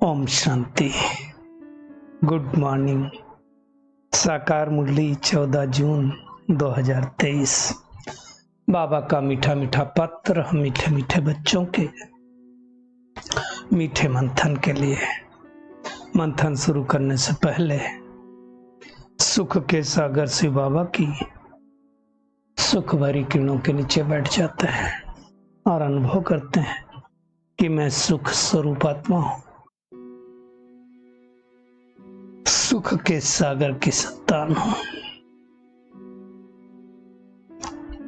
Om Shanti. Good morning. साकार मुरली 14 जून 2023। बाबा का मीठा मीठा पत्र हम मीठे मीठे बच्चों के मीठे मंथन के लिए। मंथन शुरू करने से पहले सुख के सागर से बाबा की सुख भरी किरणों के नीचे बैठ जाते हैं और अनुभव करते हैं कि मैं सुख स्वरूप आत्मा हूं, सुख के सागर की संतान हूं।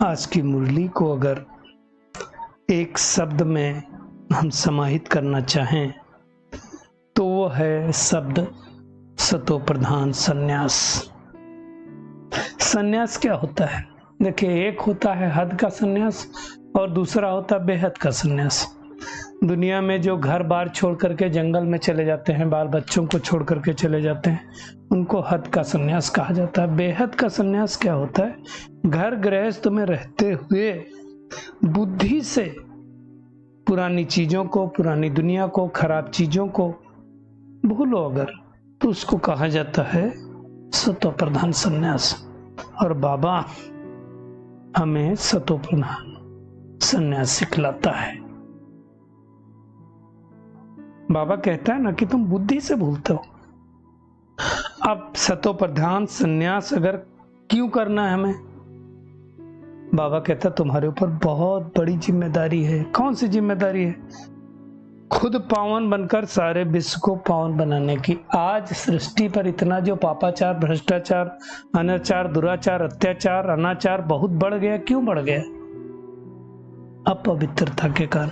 आज की मुरली को अगर एक शब्द में हम समाहित करना चाहें तो वो है शब्द सतो प्रधान संन्यास। संन्यास क्या होता है? देखिए, एक होता है हद का संन्यास और दूसरा होता है बेहद का संन्यास। दुनिया में जो घर बार छोड़ करके जंगल में चले जाते हैं, बाल बच्चों को छोड़ करके चले जाते हैं, उनको हद का संन्यास कहा जाता है। बेहद का संन्यास क्या होता है? घर गृहस्थ में रहते हुए बुद्धि से पुरानी चीजों को, पुरानी दुनिया को, खराब चीजों को भूलो अगर, तो उसको कहा जाता है सतो प्रधान संन्यास। और बाबा हमें सतो प्रधान संन्यास सिखलाता है। बाबा कहता है ना कि तुम बुद्धि से भूलते हो। अब सतो प्रधान संन्यास अगर क्यों करना है हमें? बाबा कहता है तुम्हारे ऊपर बहुत बड़ी जिम्मेदारी है। कौन सी जिम्मेदारी है? खुद पावन बनकर सारे विश्व को पावन बनाने की। आज सृष्टि पर इतना जो पापाचार, भ्रष्टाचार, अनाचार, दुराचार, अत्याचार, अनाचार बहुत बढ़ गया। क्यों बढ़ गया? अपवित्रता के कारण।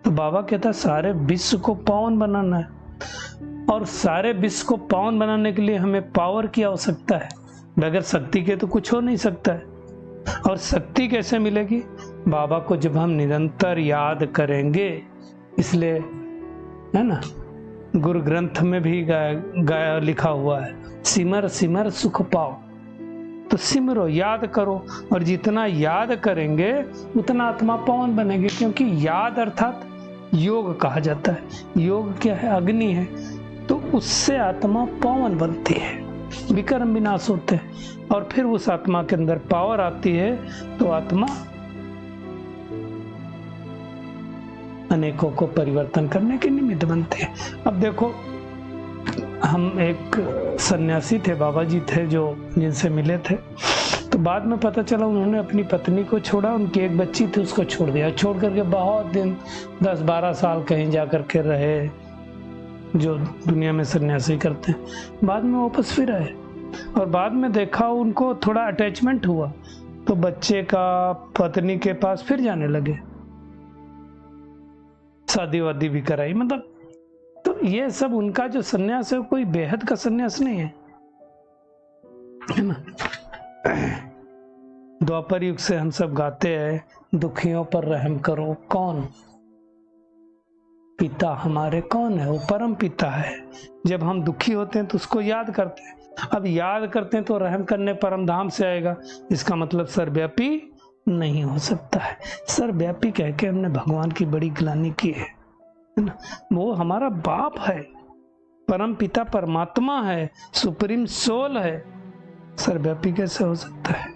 तो बाबा कहता है सारे विश्व को पावन बनाना है और सारे विश्व को पावन बनाने के लिए हमें पावर की आवश्यकता है। बगैर शक्ति के तो कुछ हो नहीं सकता है। और शक्ति कैसे मिलेगी? बाबा को जब हम निरंतर याद करेंगे। इसलिए है ना, गुरु ग्रंथ में भी गाया लिखा हुआ है, सिमर सिमर सुख पाओ। तो सिमरो, याद करो, और जितना याद करेंगे उतना आत्मा पावन बनेगी। क्योंकि याद अर्थात योग कहा जाता है। योग क्या है? अग्नि है। तो उससे आत्मा पावन बनती है, विकर्म विनाश होते हैं, और फिर उस आत्मा के अंदर पावर आती है तो आत्मा अनेकों को परिवर्तन करने के निमित्त बनते हैं। अब देखो, हम एक सन्यासी थे, बाबा जी थे जो जिनसे मिले थे, तो बाद में पता चला उन्होंने अपनी पत्नी को छोड़ा, उनकी एक बच्ची थी उसको छोड़ दिया। छोड़ करके बहुत दिन 10-12 साल कहीं जा करके रहे, जो दुनिया में सन्यासी करते हैं। बाद में वापस फिर आए और बाद में देखा उनको थोड़ा अटैचमेंट हुआ, तो बच्चे का पत्नी के पास फिर जाने लगे, शादी वादी भी कराई। मतलब तो ये सब उनका जो सन्यास है कोई बेहद का सन्यास नहीं है ना। द्वापर युग से हम सब गाते हैं, दुखियों पर रहम करो। कौन? पिता हमारे कौन है? वो परम पिता है। जब हम दुखी होते हैं तो उसको याद करते हैं। अब याद करते हैं तो रहम करने परम धाम से आएगा। इसका मतलब सर्वव्यापी नहीं हो सकता है। सर्वव्यापी कह के हमने भगवान की बड़ी ग्लानि की है ना। वो हमारा बाप है, परम पिता परमात्मा है, सुप्रीम सोल है। सर्वव्यापी कैसे हो सकता है?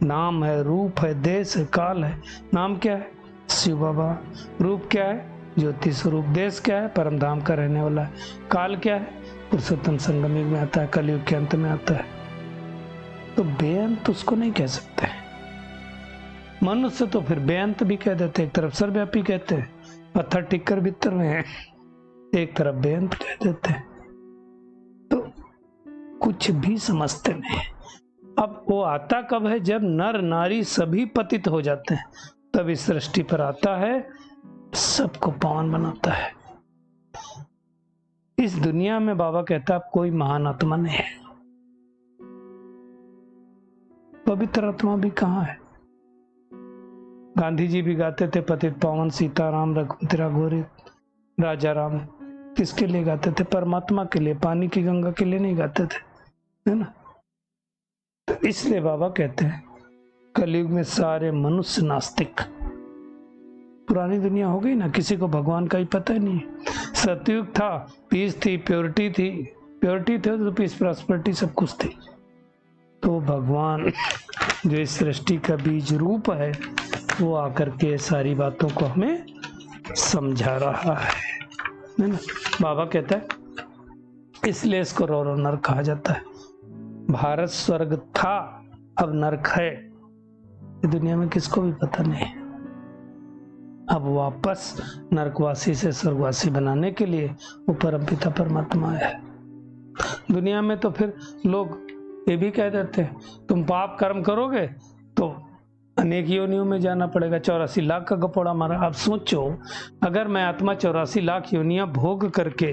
नाम है, रूप है, देश है, काल है। नाम क्या है? शिव बाबा। रूप क्या है? ज्योति स्वरूप। देश क्या है? परम धाम का रहने वाला है। काल क्या है? पुरुषोत्तम संगम युग में आता है, कलयुग के अंत में आता है। तो बेअंत उसको नहीं कह सकते। मनुष्य तो फिर बेअंत भी कह देते, एक तरफ सर्वव्यापी कहते हैं, पत्थर टिक्कर भीतर में है, एक तरफ बेअंत कह देते हैं। तो कुछ भी समझते नहीं। अब वो आता कब है? जब नर नारी सभी पतित हो जाते हैं, तब इस सृष्टि पर आता है, सबको पावन बनाता है। इस दुनिया में बाबा कहता है कोई महान आत्मा नहीं है। पवित्र आत्मा भी कहाँ है? गांधी जी भी गाते थे, पतित पावन सीताराम रघुवंश घोरित राजा राम। किसके लिए गाते थे? परमात्मा के लिए। पानी की गंगा के लिए नहीं गाते थे, है ना। तो इसलिए बाबा कहते हैं कलयुग में सारे मनुष्य नास्तिक, पुरानी दुनिया हो गई ना, किसी को भगवान का ही पता ही नहीं। सतयुग था, पीस थी, प्योरिटी थी, प्योरिटी थे तो पीस प्रॉस्पेरिटी सब कुछ थी। तो भगवान जो इस सृष्टि का बीज रूप है वो आकर के सारी बातों को हमें समझा रहा है ना। बाबा कहता है इसलिए इसको रौरव नरक कहा जाता है। भारत स्वर्ग था, अब नरक है, ये दुनिया में किसको भी पता नहीं। अब वापस नरकवासी से स्वर्गवासी बनाने के लिए वो परमपिता परमात्मा है। दुनिया में तो फिर लोग ये भी कह देते हैं तुम पाप कर्म करोगे तो अनेक योनियों में जाना पड़ेगा, 84 लाख का गपोड़ा मारा। अब सोचो अगर मैं आत्मा 84 लाख योनियां भोग करके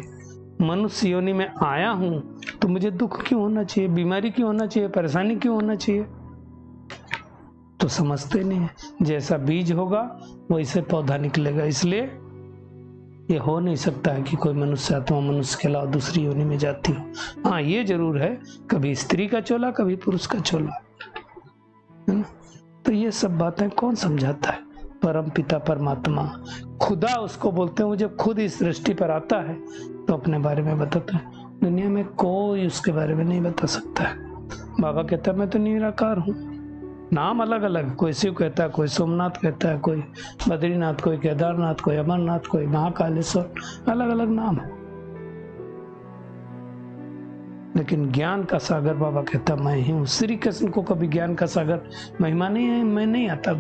मनुष्य योनि में आया हूं तो मुझे दुख क्यों होना चाहिए, बीमारी क्यों होना चाहिए, परेशानी क्यों होना चाहिए? तो समझते नहीं है, जैसा बीज होगा वैसे पौधा निकलेगा। इसलिए ये हो नहीं सकता है कि कोई मनुष्य आत्मा मनुष्य के अलावा दूसरी योनि में जाती हो। हाँ ये जरूर है, कभी स्त्री का चोला कभी पुरुष का चोला, है ना। तो ये सब बातें कौन समझाता है? परम पिता परमात्मा, खुदा उसको बोलते हैं। वो जब खुद इस सृष्टि पर आता है तो अपने बारे में बताता है। दुनिया में कोई उसके बारे में नहीं बता सकता है। बाबा कहता है मैं तो निराकार हूँ। नाम अलग अलग, कोई शिव कहता है, कोई सोमनाथ कहता है, कोई बद्रीनाथ, कोई केदारनाथ, कोई अमरनाथ, कोई महाकालेश्वर, अलग अलग नाम है। लेकिन ज्ञान का सागर बाबा कहता मैं ही हूँ। श्री कृष्ण को कभी ज्ञान का सागर महिमा नहीं है, मैं नहीं आता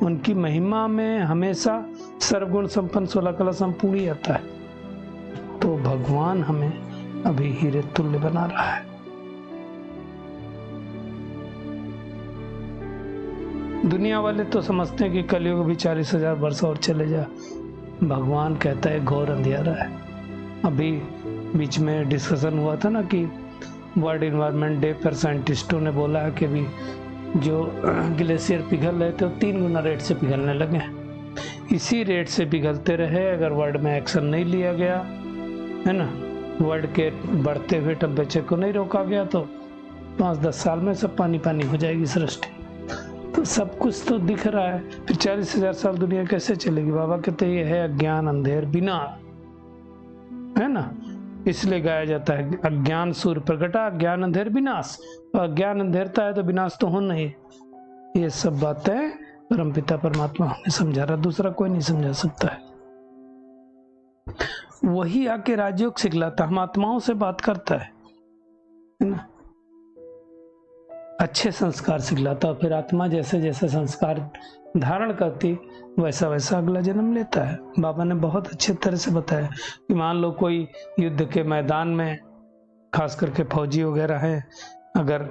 उनकी महिमा में हमेशा सर्वगुण संपन्न 16 कला संपूर्ण ही आता है। तो भगवान हमें अभी हीरे तुल्य बना रहा है। दुनिया वाले तो समझते हैं कि कलयुग भी 40,000 वर्ष और चले जा। भगवान कहता है घोर अंधियारा है। अभी बीच में डिस्कशन हुआ था ना कि वर्ल्ड इन्वायरमेंट डे पर साइंटिस्टों ने बोला है कि अभी जो ग्लेशियर पिघल रहे थे वो 3 गुना रेट से पिघलने लगे। इसी रेट से पिघलते रहे अगर वर्ल्ड में एक्शन नहीं लिया गया, है ना, वर्ल्ड के बढ़ते हुए टेम्परेचर को नहीं रोका गया तो 5-10 साल में सब पानी पानी हो जाएगी सृष्टि। तो सब कुछ तो दिख रहा है, फिर 40,000 साल दुनिया कैसे चलेगी? बाबा कहते ये है अज्ञान अंधेर बिना, है ना। इसलिए गाया जाता है अज्ञान सूर्य प्रकटा, अज्ञान अंधेर विनाश। अज्ञान अंधेरता है तो विनाश तो होना ही। ये सब बातें परमपिता परमात्मा हमें समझा रहा, दूसरा कोई नहीं समझा सकता है। वही आके राजयोग सिखलाता, हम आत्माओं से बात करता है ना, अच्छे संस्कार सिखलाता, फिर आत्मा जैसे जैसे संस्कार धारण करती वैसा वैसा अगला जन्म लेता है। बाबा ने बहुत अच्छे तरह से बताया कि मान लो कोई युद्ध के मैदान में, खास करके फौजी वगैरह हैं, अगर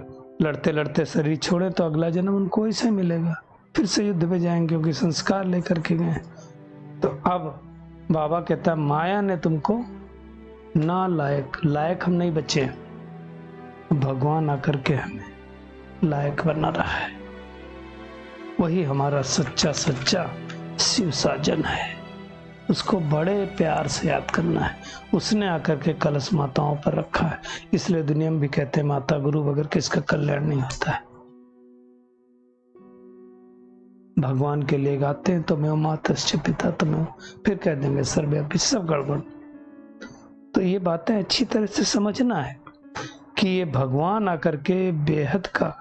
लड़ते लड़ते शरीर छोड़े तो अगला जन्म उनको वैसे मिलेगा, फिर से युद्ध में जाएंगे क्योंकि संस्कार लेकर के गए। तो अब बाबा कहता है माया ने तुमको ना लायक हम नहीं बचे, भगवान आकर के हमें लायक बना रहा है। वही हमारा सच्चा शिव साजन है, उसको बड़े प्यार से याद करना है। उसने आकर के कलश माताओं पर रखा है। इसलिए दुनिया में भी कहते हैं माता गुरु बगैर किसका कल्याण नहीं होता है। भगवान के लिए गाते हैं तो मैं मातश्च पिता तुम्हें, फिर कह देंगे सर्वव्यापी, सब गड़बड़। तो ये बातें अच्छी तरह से समझना है कि ये भगवान आकर के बेहद का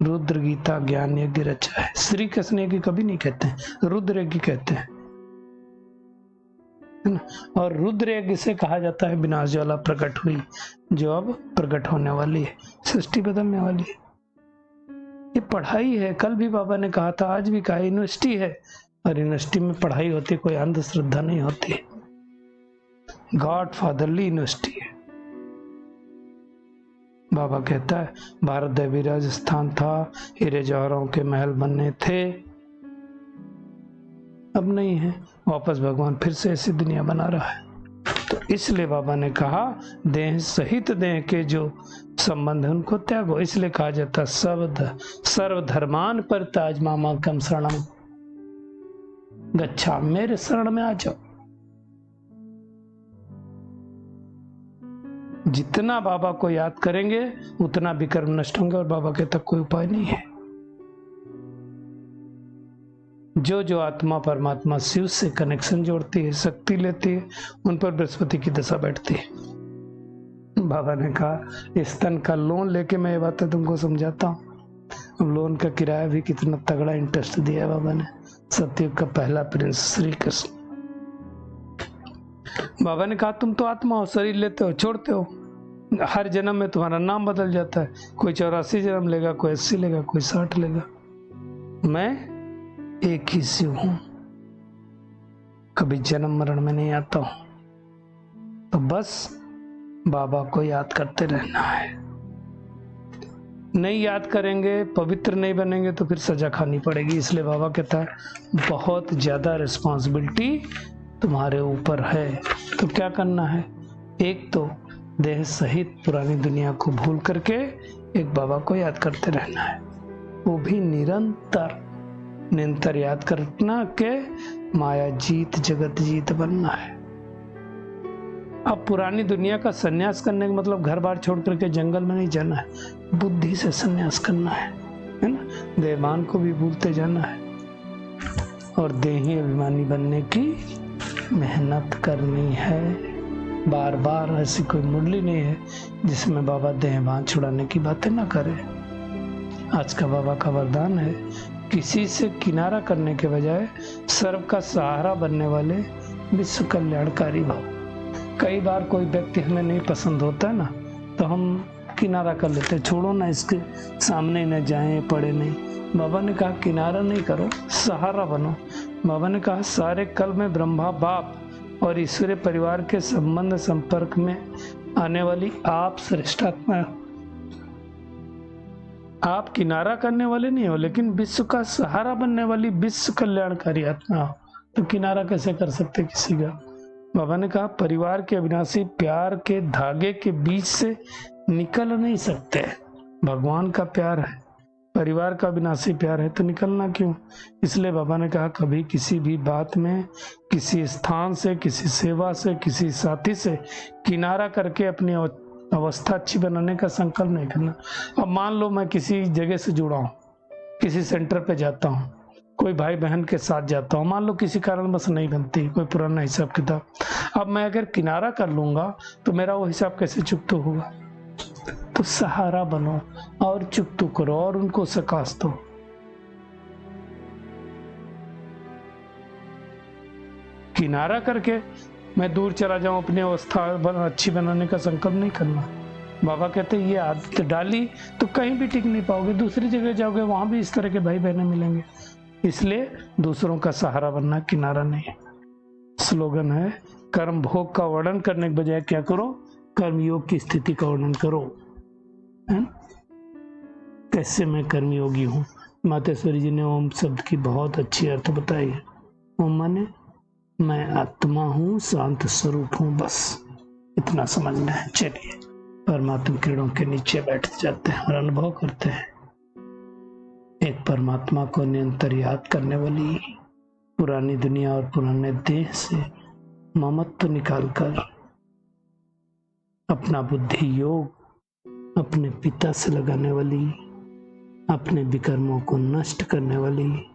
रुद्र गीता ज्ञान यज्ञ रचा है। श्री कृष्ण यज्ञ कभी नहीं कहते हैं, रुद्र यज्ञ कहते हैं। और रुद्र यज्ञ से कहा जाता है विनाश ज्वाला प्रकट हुई, जो अब प्रकट होने वाली है, सृष्टि बदलने वाली है। ये पढ़ाई है। कल भी बाबा ने कहा था, आज भी कहा, यूनिवर्सिटी है और यूनिवर्सिटी में पढ़ाई होती, कोई अंधश्रद्धा नहीं होती। गॉड फादरली यूनिवर्सिटी है। बाबा कहता है भारत देवी राजस्थान था, हीरे जवाहरों के महल बनने थे, अब नहीं है। वापस भगवान फिर से ऐसी दुनिया बना रहा है। तो इसलिए बाबा ने कहा देह सहित देह के जो संबंध है उनको त्यागो। इसलिए कहा जाता सर्वधर्मान परित्याज्य मामेकं शरणं गच्छामि, मेरे शरण में आ जाओ। जितना बाबा को याद करेंगे उतना विकर्म नष्ट होंगे और बाबा के तक कोई उपाय नहीं है। जो जो आत्मा परमात्मा शिव से कनेक्शन जोड़ती है, शक्ति लेती है, उन पर बृहस्पति की दशा बैठती है। बाबा ने कहा इस तन का लोन लेके मैं ये बातें तुमको समझाता हूँ। लोन का किराया भी कितना तगड़ा इंटरेस्ट दिया है बाबा ने। सतयुग का पहला प्रिंस श्री कृष्ण। बाबा ने कहा तुम तो आत्मा हो, शरीर लेते हो छोड़ते हो, हर जन्म में तुम्हारा नाम बदल जाता है। कोई 84 जन्म लेगा, कोई 80 लेगा, कोई 60 लेगा। मैं एक ही शिव हूं, कभी जन्म मरण में नहीं आता हूं। तो बस बाबा को याद करते रहना है। नहीं याद करेंगे, पवित्र नहीं बनेंगे तो फिर सजा खानी पड़ेगी। इसलिए बाबा कहता है बहुत ज्यादा रिस्पॉन्सिबिलिटी तुम्हारे ऊपर है। तो क्या करना है? एक तो देह सहित पुरानी दुनिया को भूल करके एक बाबा को याद करते रहना है, वो भी निरंतर याद करना के माया जीत जगत जीत बनना है। अब पुरानी दुनिया का सन्यास करने का मतलब घर बार छोड़ करके जंगल में नहीं जाना है, बुद्धि से सन्यास करना है ना। देवान को भी भूलते जाना है और देही अभिमानी बनने की मेहनत करनी है। बार बार ऐसी कोई मुरली नहीं है जिसमें बाबा देहभान छुड़ाने की बातें ना करे। आज का बाबा का वरदान है किसी से किनारा करने के बजाय सर्व का सहारा बनने वाले विश्व कल्याणकारी भाव। कई बार कोई व्यक्ति हमें नहीं पसंद होता है ना, तो हम किनारा कर लेते, छोड़ो ना, इसके सामने न जाएं, पड़े नहीं। बाबा ने कहा किनारा नहीं करो, सहारा बनो। बाबा ने कहा सारे कल में ब्रह्मा बाप और ईश्वरीय परिवार के संबंध संपर्क में आने वाली आप श्रेष्ठात्मा। आप किनारा करने वाले नहीं हो, लेकिन विश्व का सहारा बनने वाली विश्व कल्याणकारी आत्मा हो। तो किनारा कैसे कर सकते किसी का? बाबा ने कहा परिवार के अविनाशी प्यार के धागे के बीच से निकल नहीं सकते। भगवान का प्यार है, परिवार का विनाशी प्यार है, तो निकलना क्यों? इसलिए बाबा ने कहा कभी किसी भी बात में, किसी स्थान से, किसी सेवा से, किसी साथी से किनारा करके अपनी अवस्था अच्छी बनाने का संकल्प नहीं करना। अब मान लो मैं किसी जगह से जुड़ा हूँ, किसी सेंटर पे जाता हूँ, कोई भाई बहन के साथ जाता हूँ, मान लो किसी कारणवश नहीं बनती, कोई पुराना हिसाब किताब। अब मैं अगर किनारा कर लूंगा तो मेरा वो हिसाब कैसे चुकता होगा? तो सहारा बनो और चुकतू करो और उनको सकाश दो। किनारा करके मैं दूर चला जाऊं, अपनी अवस्था अच्छी बनाने का संकल्प नहीं करना। बाबा कहते ये आदत डाली तो कहीं भी टिक नहीं पाओगे, दूसरी जगह जाओगे वहां भी इस तरह के भाई बहने मिलेंगे। इसलिए दूसरों का सहारा बनना, किनारा नहीं। स्लोगन है कर्म भोग का वर्णन करने के बजाय क्या करो? कर्मयोग की स्थिति का वर्णन करो। कैसे मैं कर्मयोगी हूँ? मातेश्वरी जी ने ओम शब्द की बहुत अच्छी अर्थ बताई है। ओम माने मैं आत्मा हूँ, शांत स्वरूप हूँ, बस इतना समझना है। चलिए परमात्मा किरणों के नीचे बैठ जाते हैं और अनुभव करते हैं। एक परमात्मा को निरंतर याद करने वाली पुरानी दुनिया और पुराने देह से ममत्व निकालकर अपना बुद्धि योग अपने पिता से लगाने वाली, अपने विकर्मों को नष्ट करने वाली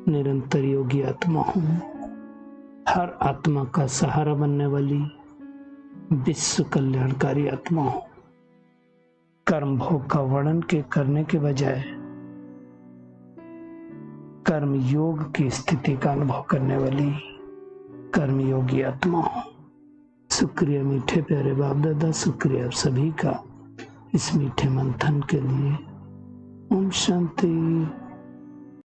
निरंतर योगी आत्मा हूँ। हर आत्मा का सहारा बनने वाली विश्व कल्याणकारी आत्मा हूँ। कर्म भोग का वर्णन के करने के बजाय कर्म योग की स्थिति का अनुभव करने वाली कर्मयोगी आत्मा हूँ। शुक्रिया मीठे प्यारे बाप दादा, शुक्रिया आप सभी का इस मीठे मंथन के लिए। ओम शांति।